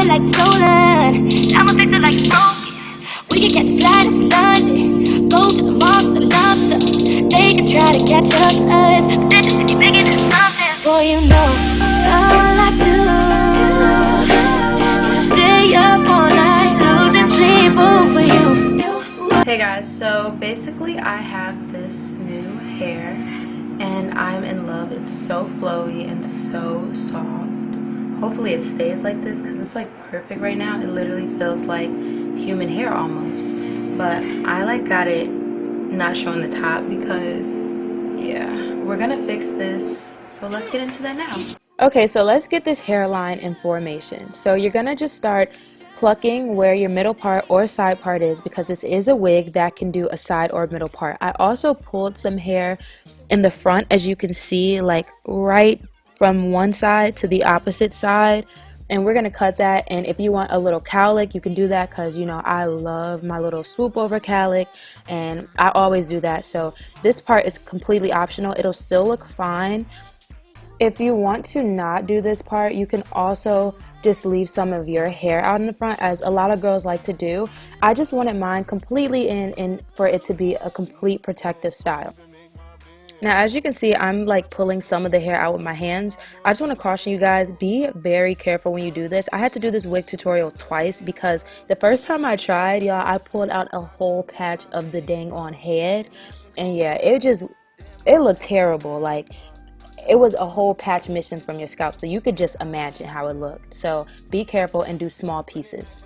like stolen. I'ma fix it like it's broken. We can catch a flight if we London. Go to the mall for the lobster. They can try to catch us, but they're just too big into something. Boy, you know all I do is stay up all night, losing sleep over you. Hey guys, so basically I have this new hair and I'm in love. It's so flowy and so soft. Hopefully it stays like this because it's like perfect right now. It literally feels like human hair almost. But I like got it not showing the top because yeah, we're gonna fix this. So let's get into that now. Okay, so let's get this hairline in formation. So you're gonna just start plucking where your middle part or side part is, because this is a wig that can do a side or middle part. I also pulled some hair in the front, as you can see, like right from one side to the opposite side, and we're gonna cut that. And if you want a little cowlick, you can do that, because you know I love my little swoop over cowlick and I always do that. So this part is completely optional. It'll still look fine. If you want to not do this part, you can also just leave some of your hair out in the front, as a lot of girls like to do. I just wanted mine completely in for it to be a complete protective style. Now, as you can see, I'm like pulling some of the hair out with my hands. I just want to caution you guys, be very careful when you do this. I had to do this wig tutorial twice because the first time I tried, y'all, I pulled out a whole patch of the dang on head. And yeah, it looked terrible. Like, it was a whole patch missing from your scalp, so you could just imagine how it looked. So be careful and do small pieces.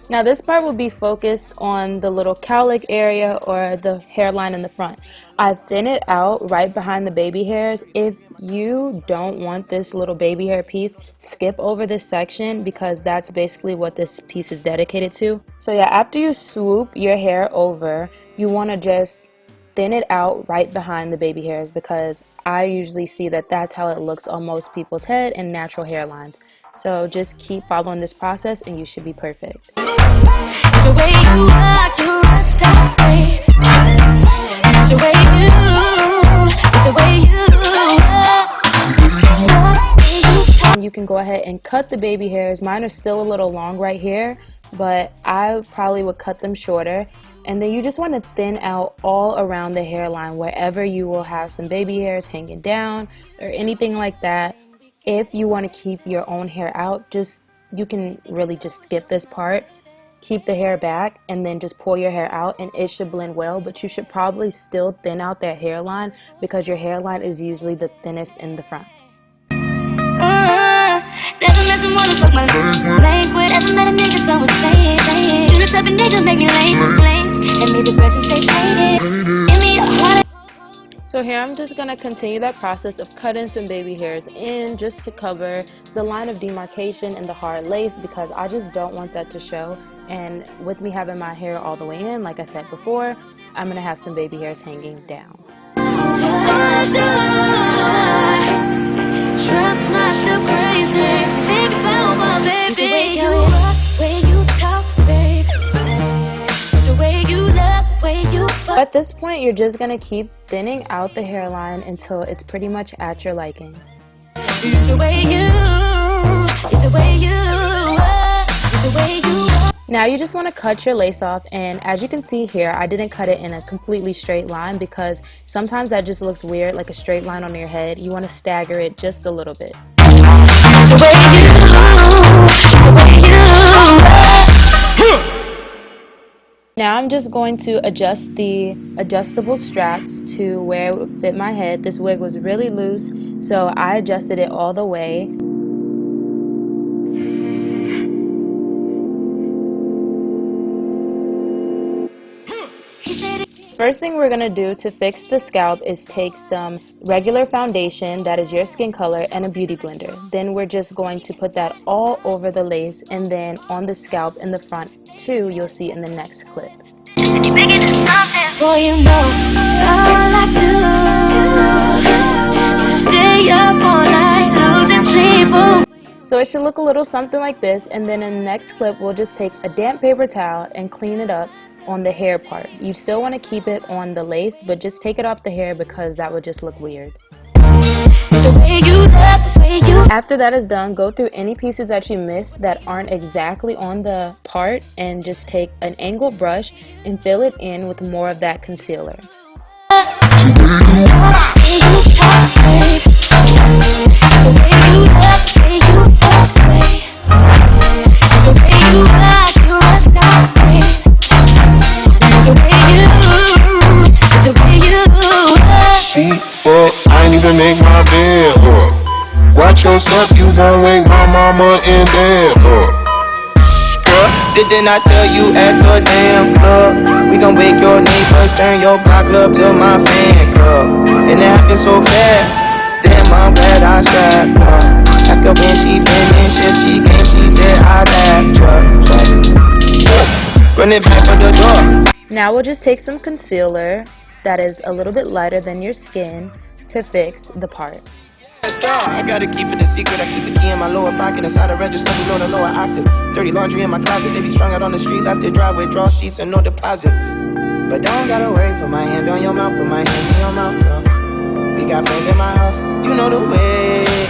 Now this part will be focused on the little cowlick area or the hairline in the front. I thin it out right behind the baby hairs. If you don't want this little baby hair piece, skip over this section, because that's basically what this piece is dedicated to. So yeah, after you swoop your hair over, you want to just thin it out right behind the baby hairs, because I usually see that that's how it looks on most people's head and natural hairlines. So just keep following this process and you should be perfect. You can go ahead and cut the baby hairs. Mine are still a little long right here, but I probably would cut them shorter. And then you just want to thin out all around the hairline, wherever you will have some baby hairs hanging down or anything like that. If you want to keep your own hair out, you can really just skip this part, keep the hair back, and then just pull your hair out, and it should blend well. But you should probably still thin out that hairline, because your hairline is usually the thinnest in the front. So here I'm just going to continue that process of cutting some baby hairs in, just to cover the line of demarcation and the hard lace, because I just don't want that to show. And with me having my hair all the way in, like I said before, I'm going to have some baby hairs hanging down. At this point, you're just going to keep thinning out the hairline until it's pretty much at your liking. Now you just want to cut your lace off, and as you can see here, I didn't cut it in a completely straight line, because sometimes that just looks weird, like a straight line on your head. You want to stagger it just a little bit. Now I'm just going to adjust the adjustable straps to where it would fit my head. This wig was really loose, so I adjusted it all the way. First thing we're going to do to fix the scalp is take some regular foundation, that is your skin color, and a beauty blender. Then we're just going to put that all over the lace, and then on the scalp in the front too, you'll see in the next clip. So it should look a little something like this, and then in the next clip we'll just take a damp paper towel and clean it up on the hair part. You still want to keep it on the lace, but just take it off the hair, because that would just look weird. After that is done, go through any pieces that you missed that aren't exactly on the part and just take an angled brush and fill it in with more of that concealer. She said, I ain't even make my bed up. Watch yourself, you gon' wake my mama and dad up. Didn't I tell you at the damn club? We gon' wake your neighbors, turn your block club to my fan club. And it happened so fast, damn I'm glad I strapped her. Ask her when she finished, if she came, she said I laughed her. Run it back for the door. Now we'll just take some concealer that is a little bit lighter than your skin to fix the part. I gotta keep it a secret. I keep the key in my lower pocket inside a register below the lower octave. Dirty laundry in my closet. They be strung out on the street, left it dry with draw sheets and no deposit. But don't gotta worry. Put my hand on your mouth. Put my hand in your mouth, girl. We got friends in my house. You know the way.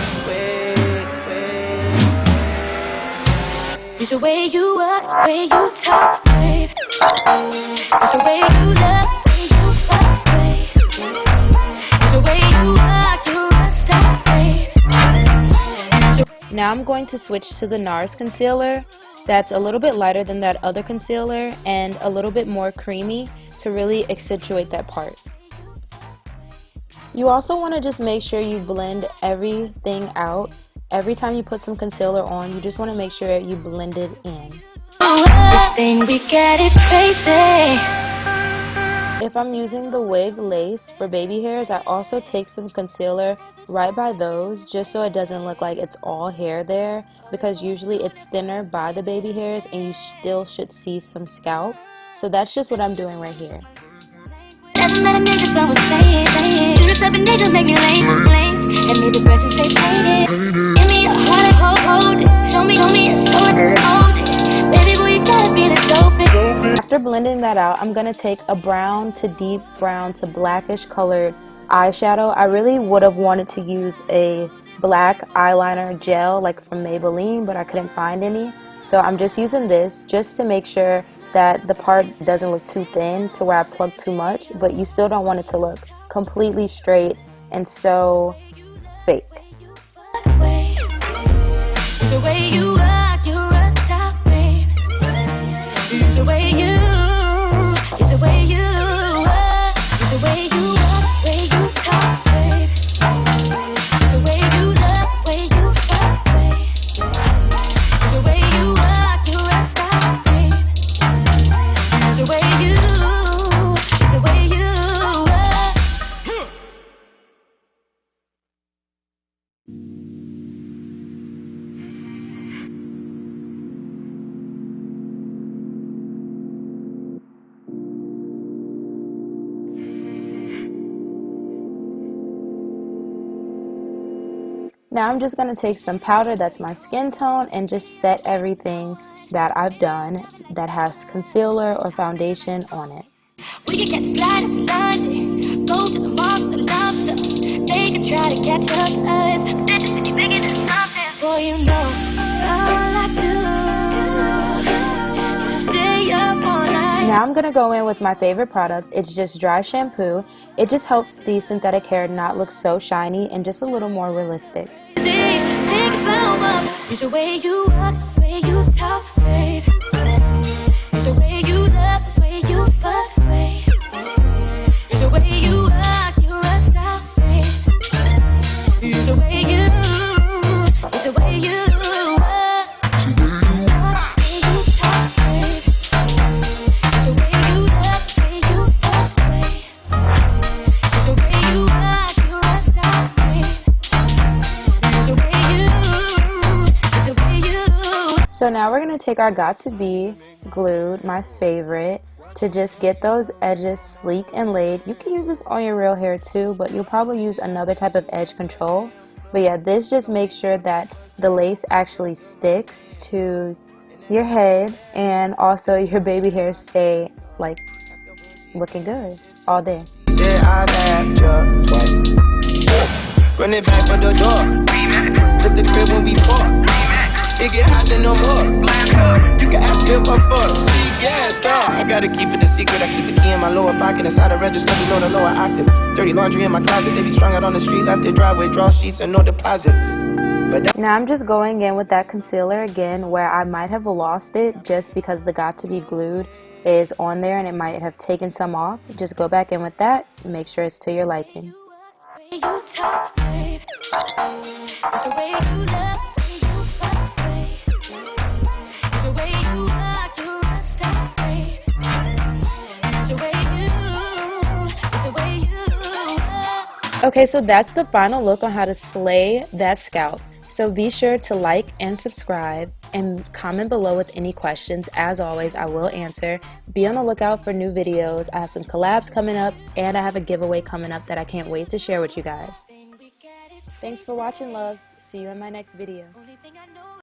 It's the way you walk, the way you talk, babe. It's the way you love, the way you fuck, babe. It's the way you walk, you rest up, babe. Now I'm going to switch to the NARS concealer that's a little bit lighter than that other concealer and a little bit more creamy to really accentuate that part. You also want to just make sure you blend everything out. Every time you put some concealer on, you just want to make sure you blend it in. The thing we get is crazy. If I'm using the wig lace for baby hairs, I also take some concealer right by those just so it doesn't look like it's all hair there, because usually it's thinner by the baby hairs and you still should see some scalp. So that's just what I'm doing right here. After blending that out, I'm going to take a brown to deep brown to blackish colored eyeshadow. I really would have wanted to use a black eyeliner gel like from Maybelline, but I couldn't find any. So I'm just using this just to make sure that the part doesn't look too thin to where I plug too much, but you still don't want it to look completely straight and so fake. The way you walk, you rest out, babe. It's the way you, it's the way you walk, it's the way you walk, the way you talk, babe. It's the way you love, the way you fuck, babe. It's the way you walk, you rest out, babe. It's the way you, it's the way you walk. Now I'm just going to take some powder that's my skin tone and just set everything that I've done that has concealer or foundation on it. We can catch a flight in London, go to the mall for the lobster. They can try to catch us, but they're just thinking bigger than something. Boy, you know all I do is stay up all night. Now I'm going to go in with my favorite product. It's just dry shampoo. It just helps the synthetic hair not look so shiny and just a little more realistic. Think about what it's the way you walk, the way you talk, babe. It's the way you love, the way you fuck, babe. It's the way you walk, you rest out, babe. It's the way you, it's the way you walk, the way you talk, babe. It's the way you love, the way you fuck, babe. It's the way you walk, you rest out, babe. So now we're going to take our Got2bGlued, my favorite, to just get those edges sleek and laid. You can use this on your real hair too, but you'll probably use another type of edge control. But yeah, this just makes sure that the lace actually sticks to your head and also your baby hairs stay like looking good all day. Run it back for the door. Hit the crib when we fought. It get hot then no more. You can ask if I fuck. Yeah, dog. I gotta keep it a secret. I keep the key in my lower pocket. Inside the register below the lower octave. Dirty laundry in my closet. They be strung out on the street. Left their driveway. Draw sheets and no deposit. Now I'm just going in with that concealer again where I might have lost it just because the Got2bGlued is on there and it might have taken some off. Just go back in with that. Make sure it's to your liking. Okay, so that's the final look on how to slay that scalp. So be sure to like and subscribe and comment below with any questions. As always, I will answer. Be on the lookout for new videos. I have some collabs coming up and I have a giveaway coming up that I can't wait to share with you guys. Thanks for watching, loves. See you in my next video.